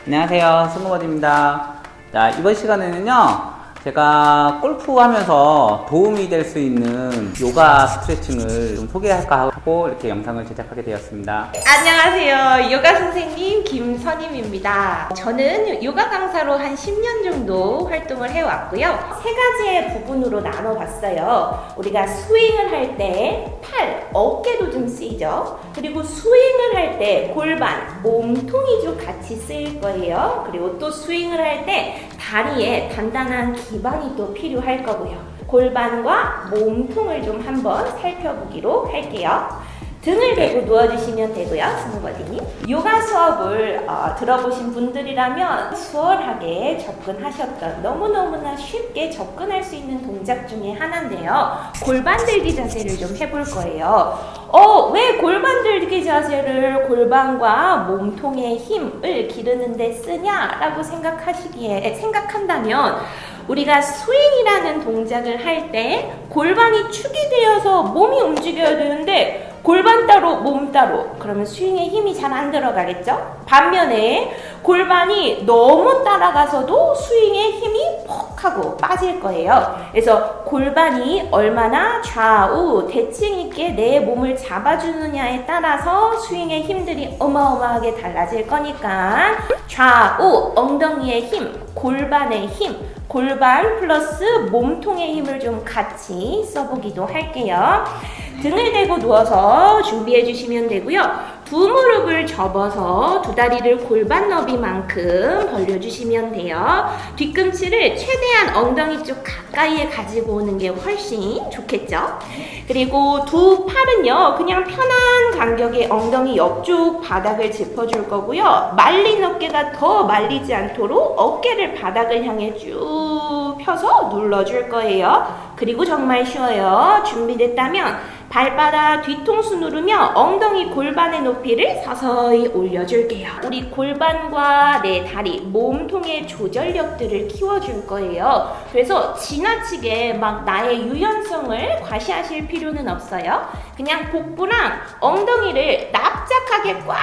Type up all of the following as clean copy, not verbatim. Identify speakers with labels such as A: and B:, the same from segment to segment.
A: 안녕하세요, 승우버디입니다. 자, 이번 시간에는요, 제가 골프 하면서 도움이 될 수 있는 요가 스트레칭을 좀 소개할까 하고 이렇게 영상을 제작하게 되었습니다.
B: 안녕하세요. 요가 선생님 김선임입니다. 저는 요가 강사로 한 10년 정도 활동을 해왔고요. 세 가지의 부분으로 나눠봤어요. 우리가 스윙을 할 때 팔, 어깨도 좀 쓰이죠. 그리고 스윙을 할 때 골반, 몸통이 좀 같이 쓰일 거예요. 그리고 또 스윙을 할 때 다리에 단단한 기반이 또 필요할 거고요. 골반과 몸통을 좀 한번 살펴보기로 할게요. 등을 대고 누워주시면 되고요, 승우버디님. 요가 수업을 들어보신 분들이라면 수월하게 접근하셨던, 너무너무나 쉽게 접근할 수 있는 동작 중에 하나인데요. 골반 들기 자세를 좀 해볼 거예요. 왜 골반 들기 자세를 골반과 몸통의 힘을 기르는 데 쓰냐라고 생각한다면 우리가 스윙이라는 동작을 할 때 골반이 축이 되어서 몸이 움직여야 되는데 골반 따로 몸 따로 그러면 스윙에 힘이 잘 안 들어가겠죠? 반면에 골반이 너무 따라가서도 스윙에 힘이 퍽 하고 빠질 거예요. 그래서 골반이 얼마나 좌우 대칭 있게 내 몸을 잡아주느냐에 따라서 스윙의 힘들이 어마어마하게 달라질 거니까 좌우 엉덩이의 힘, 골반의 힘, 골반 플러스 몸통의 힘을 좀 같이 써보기도 할게요. 등을 대고 누워서 준비해 주시면 되고요. 두 무릎을 접어서 두 다리를 골반 너비만큼 벌려주시면 돼요. 뒤꿈치를 최대한 엉덩이 쪽 가까이에 가지고 오는 게 훨씬 좋겠죠. 그리고 두 팔은요, 그냥 편한 간격의 엉덩이 옆쪽 바닥을 짚어줄 거고요. 말린 어깨가 더 말리지 않도록 어깨를 바닥을 향해 쭉 펴서 눌러줄 거예요. 그리고 정말 쉬워요. 준비됐다면 발바닥 뒤통수 누르며 엉덩이 골반의 높이를 서서히 올려줄게요. 우리 골반과 내 다리, 몸통의 조절력들을 키워줄 거예요. 그래서 지나치게 막 나의 유연성을 과시하실 필요는 없어요. 그냥 복부랑 엉덩이를 납작하게 꽉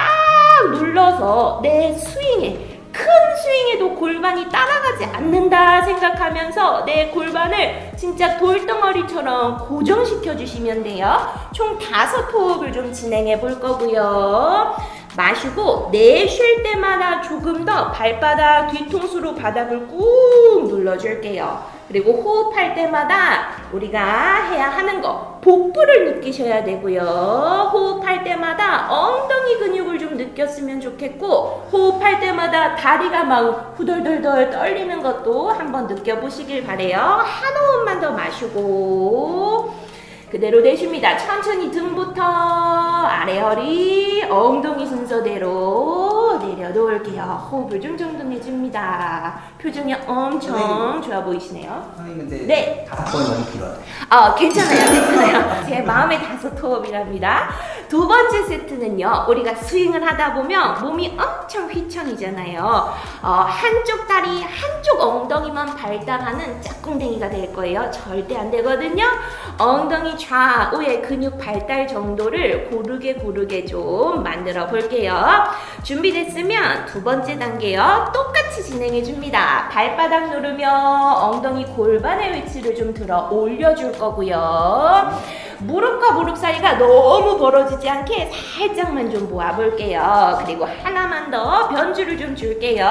B: 눌러서 내 스윙에, 큰 스윙에도 골반이 따라가지 않는다 생각하면서 내 골반을 진짜 돌덩어리처럼 고정시켜 주시면 돼요. 총 5호흡을 좀 진행해 볼 거고요. 마시고 내쉴 때마다 조금 더 발바닥 뒤통수로 바닥을 꾹 눌러줄게요. 그리고 호흡할 때마다 우리가 해야 하는 거, 복부를 느끼셔야 되고요. 호흡할 때마다 엉덩이 근육을 좀 느꼈으면 좋겠고, 호흡할 때마다 다리가 막 후덜덜덜 떨리는 것도 한번 느껴보시길 바래요. 한 호흡만 더 마시고 그대로 내쉽니다. 천천히 등부터 아래 허리, 엉덩이 순서대로 내려놓을게요. 호흡을 좀 정돈해줍니다. 표정이 엄청 좋아 보이시네요.
A: 선생님, 근데
B: 네.
A: 5번이 너무 길어요.
B: 괜찮아요. 제 마음의 5호흡이랍니다. 두 번째 세트는요, 우리가 스윙을 하다 보면 몸이 엄청 휘청이잖아요. 한쪽 다리, 한쪽 엉덩이만 발달하는 짝꿍댕이가 될 거예요. 절대 안 되거든요. 엉덩이 좌우의 근육 발달 정도를 고르게 좀 만들어 볼게요. 준비됐으면 두 번째 단계요. 똑같이 진행해 줍니다. 발바닥 누르며 엉덩이 골반의 위치를 좀 들어 올려줄 거고요. 무릎과 무릎 사이가 너무 벌어지지 않게 살짝만 좀 모아볼게요. 그리고 하나만 더 변주를 좀 줄게요.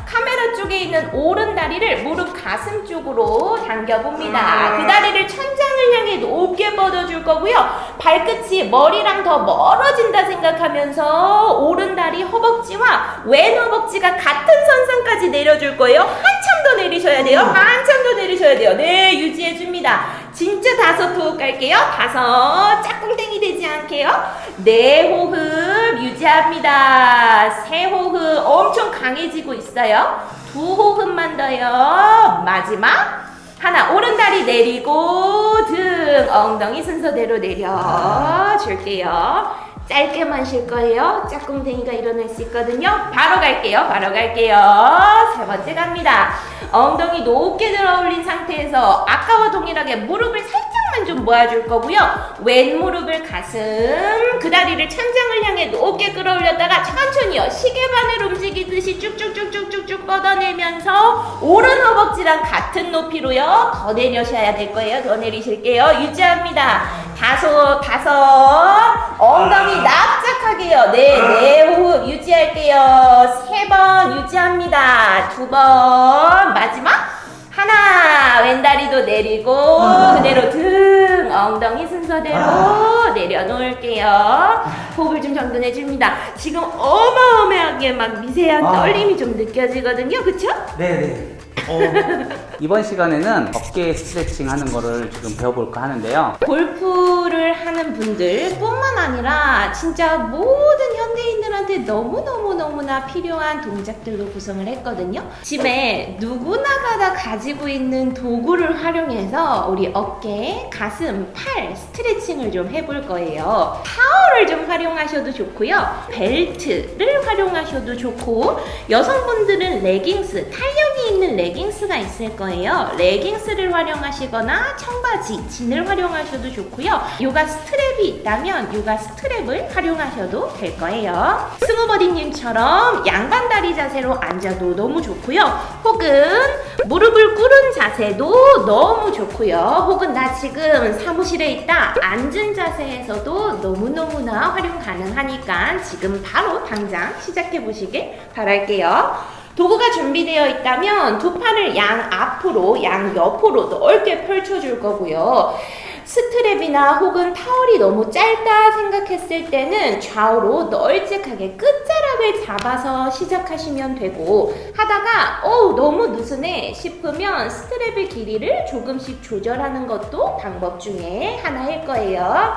B: 카메라 쪽에 있는 오른 다리를 무릎 가슴 쪽으로 당겨봅니다. 그 다리를 천장을 향해 높게 뻗어줄 거고요. 발끝이 머리랑 더 멀어진다 생각하면서 오른 다리 허벅지와 왼 허벅지가 같은 선상까지 내려줄 거예요. 한참 더 내리셔야 돼요. 한참 더 내리셔야 돼요. 네, 유지해줍니다. 진짜 5호흡 갈게요. 5, 짝꿍댕이 되지 않게요. 4호흡 유지합니다. 3호흡 엄청 강해지고 있어요. 2호흡만 더요. 마지막 하나, 오른다리 내리고 등 엉덩이 순서대로 내려줄게요. 짧게만 쉴 거예요. 짝꿍댕이가 일어날 수 있거든요. 바로 갈게요. 세 번째 갑니다. 엉덩이 높게 들어 올린 상태에서 아까와 동일하게 무릎을 살짝만 살짝만 좀 모아줄 거고요. 왼 무릎을 가슴, 그 다리를 천장을 향해 높게 끌어올렸다가 천천히요. 시계바늘 움직이듯이 쭉쭉쭉쭉쭉쭉 뻗어내면서 오른 허벅지랑 같은 높이로요. 더 내려셔야 될 거예요. 더 내리실게요. 유지합니다. 다섯, 엉덩이 납작하게요. 네, 호흡 유지할게요. 3번 유지합니다. 2번, 마지막. 하나, 왼다리도 내리고 그대로 등, 엉덩이 순서대로 내려놓을게요. 호흡을 좀 정돈해 줍니다. 지금 어마어마하게 막 미세한 떨림이 좀 느껴지거든요. 그쵸?
A: 네네. 이번 시간에는 어깨 스트레칭 하는 거를 지금 배워볼까 하는데요.
B: 골프를 하는 분들 뿐만 아니라 진짜 모든 현대인들한테 너무나 필요한 동작들로 구성을 했거든요. 집에 누구나가 다 가지고 있는 도구를 활용해서 우리 어깨, 가슴, 팔 스트레칭을 좀 해볼 거예요. 타월을 좀 활용하셔도 좋고요. 벨트를 활용하셔도 좋고, 여성분들은 레깅스, 탄력이 있는 레깅스가 있을 거예요. 레깅스를 활용하시거나 청바지, 진을 활용하셔도 좋고요. 요가 스트랩이 있다면 요가 스트랩을 활용하셔도 될 거예요. 스무버디님처럼 양반다리 자세로 앉아도 너무 좋고요. 혹은 무릎을 꿇은 자세도 너무 좋고요. 혹은 나 지금 사무실에 있다, 앉은 자세에서도 너무너무나 활용 가능하니까 지금 바로 당장 시작해 보시길 바랄게요. 도구가 준비되어 있다면 두 팔을 양 앞으로, 양 옆으로 넓게 펼쳐줄 거고요. 스트랩이나 혹은 타월이 너무 짧다 생각했을 때는 좌우로 널찍하게 끝자락을 잡아서 시작하시면 되고, 하다가 너무 느슨해 싶으면 스트랩의 길이를 조금씩 조절하는 것도 방법 중에 하나일 거예요.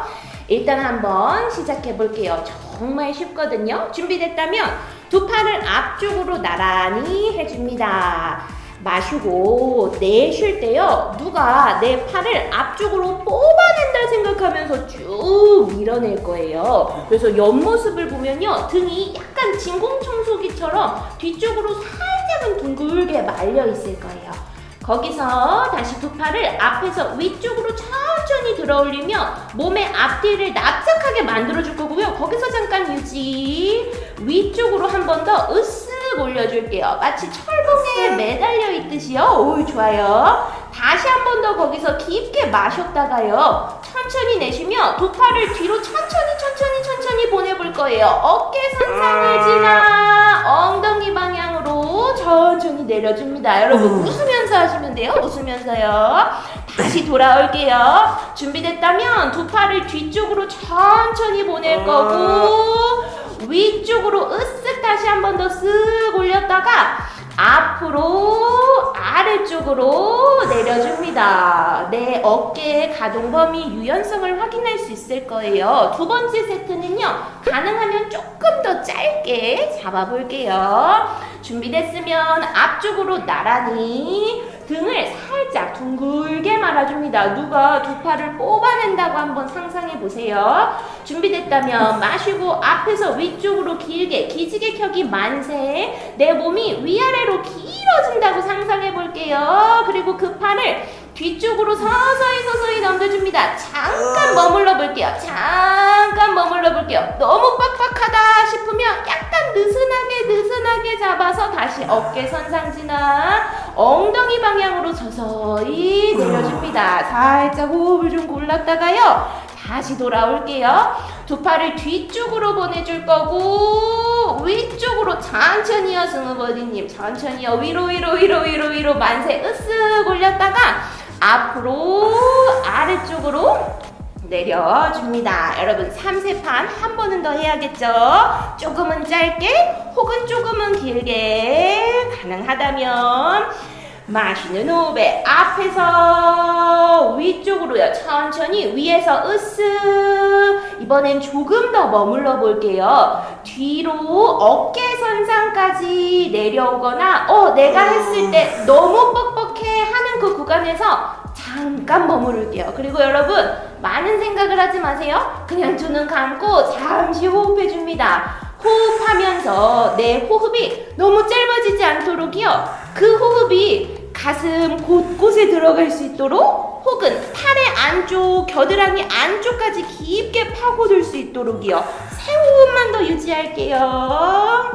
B: 일단 한번 시작해 볼게요. 정말 쉽거든요. 준비됐다면 두 팔을 앞쪽으로 나란히 해줍니다. 마시고 내쉴 때요, 누가 내 팔을 앞쪽으로 뽑아낸다 생각하면서 쭉 밀어낼 거예요. 그래서 옆모습을 보면요, 등이 약간 진공청소기처럼 뒤쪽으로 살짝은 둥글게 말려 있을 거예요. 거기서 다시 두 팔을 앞에서 위쪽으로 천천히 들어 올리며 몸의 앞뒤를 납작하게 만들어 줄 거고요. 거기서 잠깐 유지. 위쪽으로 한 번 더 으쓱 올려줄게요. 마치 철봉에 매달려 있듯이요. 오, 좋아요. 다시 한 번 더 거기서 깊게 마셨다가요, 천천히 내쉬며 두 팔을 뒤로 천천히 보내볼 거예요. 어깨 선상을 지나 엉덩이 방향으로 천천히 내려줍니다. 여러분 웃으면서 하시면 돼요. 웃으면서요. 다시 돌아올게요. 준비됐다면 두 팔을 뒤쪽으로 천천히 보낼 거고, 위쪽으로 으쓱 다시 한 번 더 쓱 올렸다가 앞으로 아래쪽으로 내려줍니다. 내 어깨의 가동 범위 유연성을 확인할 수 있을 거예요. 두 번째 세트는요, 가능하면 조금 더 짧게 잡아볼게요. 준비됐으면 앞쪽으로 나란히 등을 살짝 둥글게 말아줍니다. 누가 두 팔을 뽑아낸다고 한번 상상해 보세요. 준비됐다면 마시고 앞에서 위쪽으로 길게 기지개 켜기 만세. 내 몸이 위아래로 길어진다고 상상해 볼게요. 그리고 그 팔을 뒤쪽으로 서서히 넘겨줍니다. 잠깐 머물러 볼게요. 너무 빡빡하다 싶으면 약간 느슨하게 잡아서 다시 어깨 선상 지나 엉덩이 방향으로 서서히 내려줍니다. 살짝 호흡을 좀 골랐다가요, 다시 돌아올게요. 두 팔을 뒤쪽으로 보내줄 거고, 위쪽으로 천천히요. 스무버디님 천천히요. 위로 만세 으쓱 올렸다가 앞으로 아래쪽으로 내려줍니다. 여러분 3세판 한 번은 더 해야겠죠? 조금은 짧게 혹은 조금은 길게, 가능하다면 마시는 호흡에 앞에서 위쪽으로요, 천천히 위에서 으쓱. 이번엔 조금 더 머물러 볼게요. 뒤로 어깨 선상까지 내려오거나 내가 했을 때 너무 뻑뻑해 하는 그 구간에서 잠깐 머무를게요. 그리고 여러분 많은 생각을 하지 마세요. 그냥 두 눈 감고 잠시 호흡해 줍니다. 호흡하면서 내 호흡이 너무 짧아지지 않도록요, 그 호흡이 가슴 곳곳에 들어갈 수 있도록 혹은 팔의 안쪽, 겨드랑이 안쪽까지 깊게 파고들 수 있도록이요. 세 호흡만 더 유지할게요.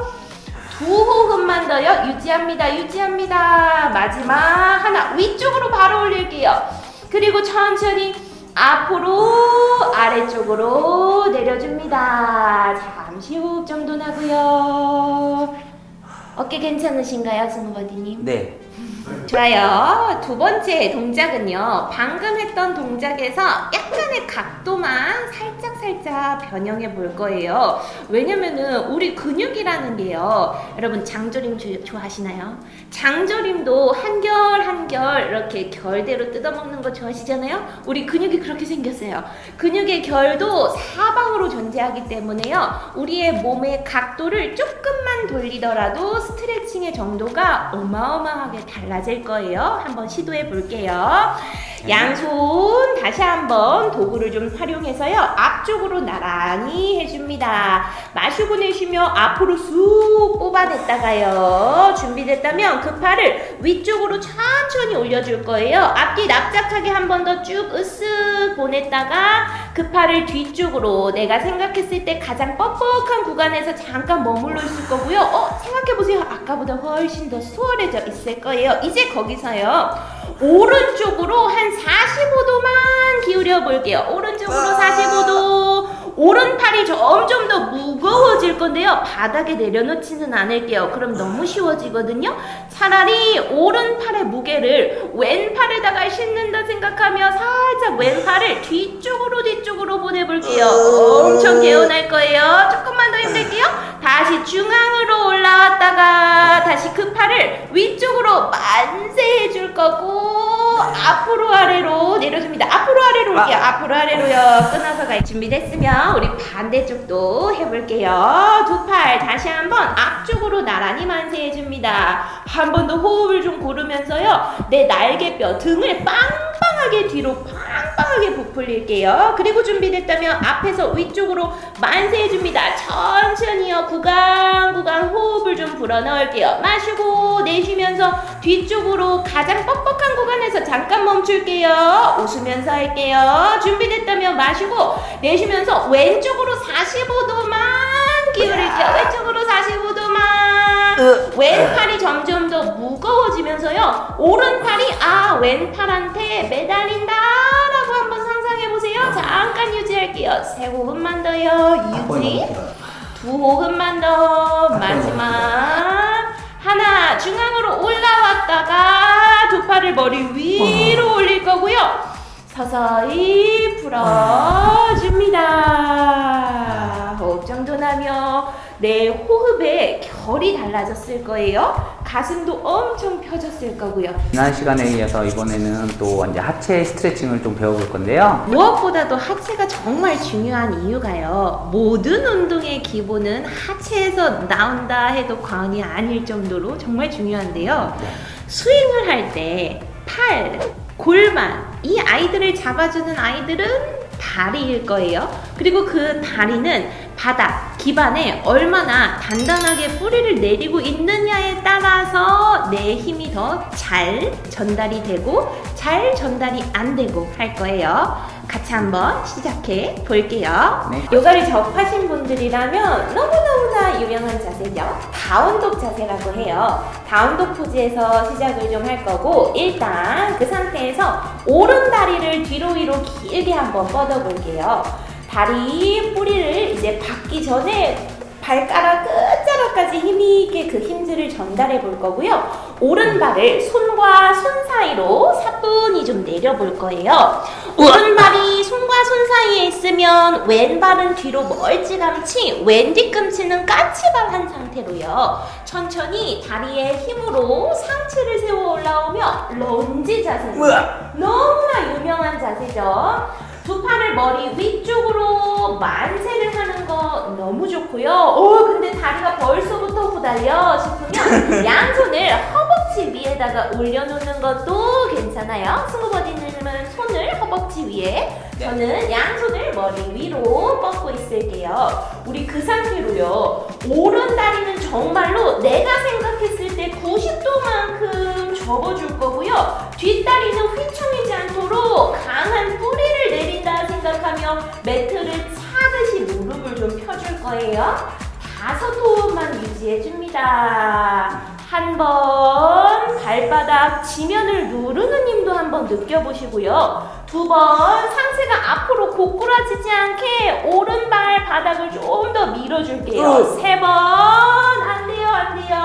B: 두 호흡만 더요. 유지합니다. 유지합니다. 마지막 하나 위쪽으로 바로 올릴게요. 그리고 천천히 앞으로 아래쪽으로 내려줍니다. 잠시 호흡 정도 나고요. 어깨 괜찮으신가요, 승우버디님?
A: 네.
B: 좋아요. 두 번째 동작은요, 방금 했던 동작에서 약간의 각도만 살짝 변형해 볼 거예요. 왜냐면은 우리 근육이라는 게요, 여러분 장조림 좋아하시나요? 장조림도 한결 이렇게 결대로 뜯어먹는 거 좋아하시잖아요? 우리 근육이 그렇게 생겼어요. 근육의 결도 사방으로 존재하기 때문에요, 우리의 몸의 각도를 조금만 돌리더라도 스트레칭의 정도가 어마어마하게 달라질 거예요. 한번 시도해 볼게요. 양손 다시 한번 도구를 좀 활용해서요, 앞쪽으로 나란히 해줍니다. 마시고 내쉬며 앞으로 쑥 뽑아냈다가요, 준비됐다면 그 팔을 위쪽으로 천천히 올려줄 거예요. 앞뒤 납작하게 한 번 더 쭉 으쓱 보냈다가 그 팔을 뒤쪽으로 내가 생각했을 때 가장 뻑뻑한 구간에서 잠깐 머물러 있을 거고요. 생각해보세요. 아까보다 훨씬 더 수월해져 있을 거예요. 이제 거기서요, 오른쪽으로 한 45도만 기울여 볼게요. 오른쪽으로 45도. 오른팔이 점점 더 무거워질 건데요, 바닥에 내려놓지는 않을게요. 그럼 너무 쉬워지거든요. 차라리 오른팔의 무게를 왼팔에다가 싣는다 생각하며 살짝 왼팔을 뒤쪽으로 보내볼게요. 엄청 개운할 거예요. 조금만 더 힘낼게요. 다시 중앙으로 올라왔다가 다시 그 팔을 위쪽으로 만세해 줄 거고, 앞으로 아래로 내려줍니다. 앞으로 아래로 올게요. 앞으로 아래로요. 끊어서 갈 준비됐으면 우리 반대쪽도 해볼게요. 두 팔 다시 한번 앞쪽으로 나란히 만세해 줍니다. 한 번 더 호흡을 좀 고르면서요, 내 날개뼈 등을 빵빵하게 뒤로 빵빵하게 부풀릴게요. 그리고 준비됐다면 앞에서 위쪽으로 만세해 줍니다. 천천히요. 구간 호흡을 좀 불어넣을게요. 마시고 내쉬면서 뒤쪽으로 가장 뻑뻑한 구간에서 잠깐 멈출게요. 웃으면서 할게요. 준비됐다면 마시고 내쉬면서 왼쪽으로 45도만 기울일게요. 왼쪽으로 45도만. 왼팔이 점점 더 무거워지면서요, 오른팔이 왼팔한테 매달린다라고 한번 상상해보세요. 잠깐 유지할게요. 세 호흡만 더요. 유지. 두 호흡만 더. 마지막 하나. 중앙으로 올라왔다가 두 팔을 머리 위로 올릴 거고요, 서서히 풀어줍니다. 호흡 정도 나며 내 호흡의 결이 달라졌을 거예요. 가슴도 엄청 펴졌을 거고요.
A: 지난 시간에 이어서 이번에는 또 이제 하체 스트레칭을 좀 배워볼 건데요.
B: 무엇보다도 하체가 정말 중요한 이유가요, 모든 운동의 기본은 하체에서 나온다 해도 과언이 아닐 정도로 정말 중요한데요, 스윙을 할 때 팔, 골반, 이 아이들을 잡아주는 아이들은 다리일 거예요. 그리고 그 다리는 바닥, 기반에 얼마나 단단하게 뿌리를 내리고 있느냐에 따라서 내 힘이 더 잘 전달이 되고 잘 전달이 안 되고 할 거예요. 같이 한번 시작해 볼게요.
A: 네.
B: 요가를 접하신 분들이라면 너무너무나 유명한 자세죠. 다운독 자세라고 해요. 다운독 포즈에서 시작을 좀 할 거고, 일단 그 상태에서 오른 다리를 뒤로 위로 길게 한번 뻗어 볼게요. 다리 뿌리를 이제 받기 전에 발가락 끝자락까지 힘있게 그 힘들을 전달해 볼 거고요. 오른발을 손과 손 사이로 사뿐히 좀 내려볼 거예요. 오른발이 손과 손 사이에 있으면 왼발은 뒤로 멀찌감치, 왼 뒤꿈치는 까치발한 상태로요, 천천히 다리에 힘으로 상체를 세워 올라오며 런지 자세입니다. 너무나 유명한 자세죠. 두 팔을 머리 위쪽으로 만세를 하는 거 너무 좋고요. 근데 다리가 벌써부터 후달려 싶으면 양손을 허벅지 위에다가 올려놓는 것도 괜찮아요. 승우버디님은 손을 허벅지 위에, 저는 양손을 머리 위로 뻗고 있을게요. 우리 그 상태로요, 오른 다리는 정말로 내가 생각했을 때 90도만큼 접어줄 거고요. 뒷다리는 휘청이지 않도록 강한 뿌리를 내린다 생각하며 매트를 차듯이 무릎을 좀 펴줄 거예요. 5호흡만 유지해줍니다. 한 번 발바닥 지면을 누르는 힘도 한번 느껴보시고요. 2번 상체가 앞으로 고꾸라지지 않게 오른발 바닥을 좀 더 밀어줄게요. 3번 안 돼요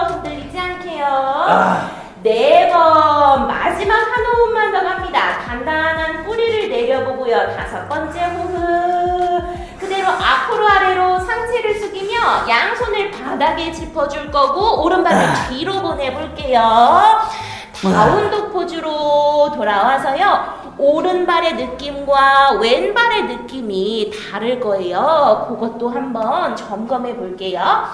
B: 흔들리지 않게요. 4번 마지막 한 호흡만 더 갑니다. 단단한 뿌리를 내려보고요. 5번째 호흡 그대로 앞으로 아래로 상체를 숙이며 양손을 바닥에 짚어줄 거고 오른발을 뒤로 보내볼게요. 다운독 포즈로 돌아와서요. 오른발의 느낌과 왼발의 느낌이 다를 거예요. 그것도 한번 점검해 볼게요.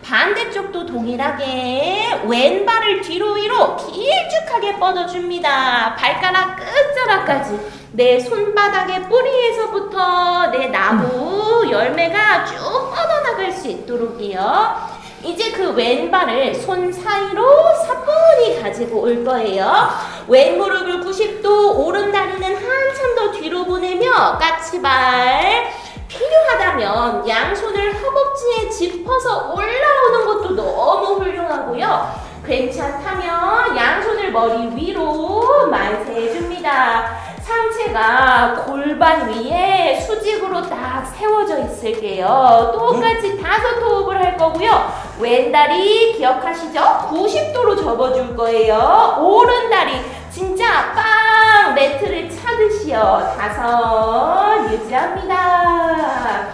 B: 반대쪽도 동일하게 왼발을 뒤로 위로 길쭉하게 뻗어줍니다. 발가락 끝자락까지 내 손바닥의 뿌리에서부터 내 나무 열매가 쭉 뻗어나갈 수 있도록이요. 이제 그 왼발을 손 사이로 사뿐히 가지고 올 거예요. 왼 무릎을 90도, 오른 다리는 한참 더 뒤로 보내며 까치발. 필요하다면 양손을 허벅지에 짚어서 올라오는 것도 너무 훌륭하고요. 괜찮다면 양손을 머리 위로 만세해줍니다. 상체가 골반 위에 수직으로 딱 세워져 있을게요. 똑같이 5호흡을 할 거고요. 왼다리 기억하시죠? 90도로 접어줄 거예요. 오른다리 진짜 빵 매트를 차듯이요. 5 유지합니다.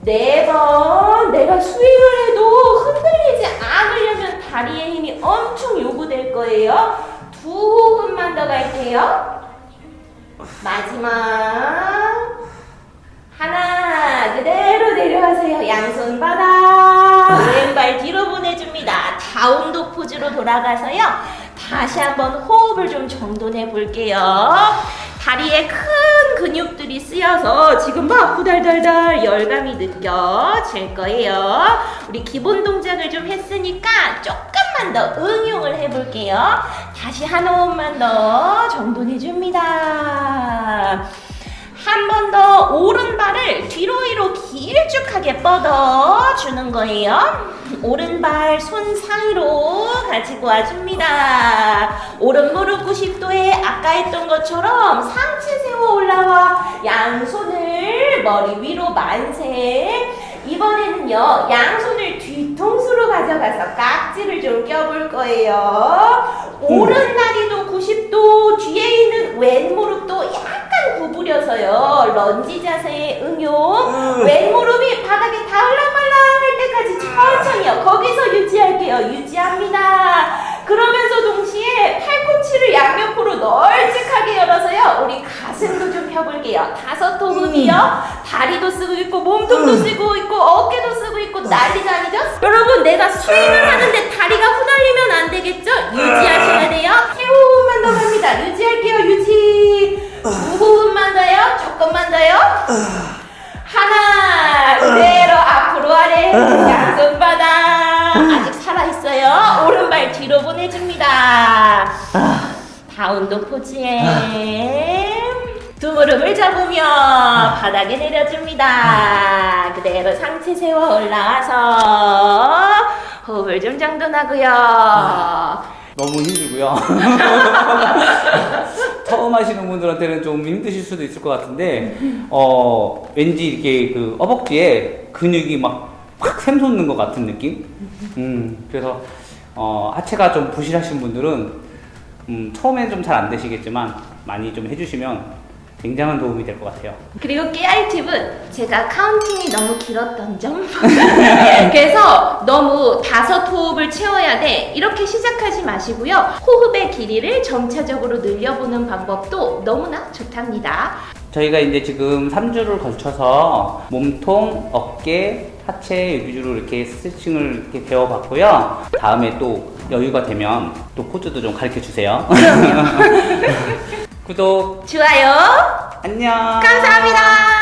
B: 4번 내가 스윙을 해도 흔들리지 않으려면 다리에 힘이 엄청 요구될 거예요. 2호흡만 더 갈게요. 마지막 하나 그대로 내려가세요. 양손 바닥 왼발 뒤로 보내줍니다. 다운독 포즈로 돌아가서요. 다시 한번 호흡을 좀 정돈해 볼게요. 다리에 큰 근육들이 쓰여서 지금 막 후달달달 열감이 느껴질 거예요. 우리 기본 동작을 좀 했으니까 조금만 더 응용을 해볼게요. 다시 한 호흡만 더 정돈해 줍니다. 한 번 더 오른발을 뒤로 위로 길쭉하게 뻗어주는 거예요. 오른발 손 사이로 가지고 와줍니다. 오른 무릎 90도에 아까 했던 것처럼 상체 세워 올라와 양손을 머리 위로 만세. 이번에는요 양손을 뒤통수로 가져가서 깍지를 좀 껴볼 거예요. 오른 다리도 90도, 뒤에 있는 왼 무릎도 약간 구부려서요 런지 자세의 응용. 왼 무릎이 바닥에 닿을랑말랑 할 때까지 천천히요. 거기서 유지할게요. 유지합니다. 그러면서 동시에 팔꿈치를 양옆으로 널찍하게 열어서요 우리 가슴도 좀 펴볼게요. 5호흡이요. 다리도 쓰고 있고 몸통도 쓰고 있고 어깨도 쓰고 있고 난리도 아니죠? 여러분 내가 스윙을 하는데 다리가 후달리면 안 되겠죠? 유지하셔야 돼요. 3호흡만 더 갑니다. 유지할게요. 유지. 9호흡만 더요. 조금만 더요. 하나 그대로 앞으로 아래 양손 바닥 아직 살아있어요. 오른발 뒤로 보내줍니다. 다운독 포즈에 두 무릎을 잡으며 바닥에 내려줍니다. 그대로 상체 세워 올라와서 호흡을 좀 정돈하고요.
A: 너무 힘들고요. 처음 하시는 분들한테는 좀 힘드실 수도 있을 것 같은데, 왠지 이렇게 그 허벅지에 근육이 확 샘솟는 것 같은 느낌? 그래서, 하체가 좀 부실하신 분들은, 처음엔 좀 잘 안 되시겠지만, 많이 좀 해주시면 굉장한 도움이 될 것 같아요.
B: 그리고 깨알 팁은 제가 카운팅이 너무 길었던 점. 그래서 너무 5호흡을 채워야 돼 이렇게 시작하지 마시고요. 호흡의 길이를 점차적으로 늘려보는 방법도 너무나 좋답니다.
A: 저희가 이제 지금 3주를 걸쳐서 몸통, 어깨, 하체 위주로 이렇게 스트레칭을 이렇게 배워봤고요. 다음에 또 여유가 되면 또 포즈도 좀 가르쳐 주세요. 구독,
B: 좋아요.
A: 안녕.
B: 감사합니다.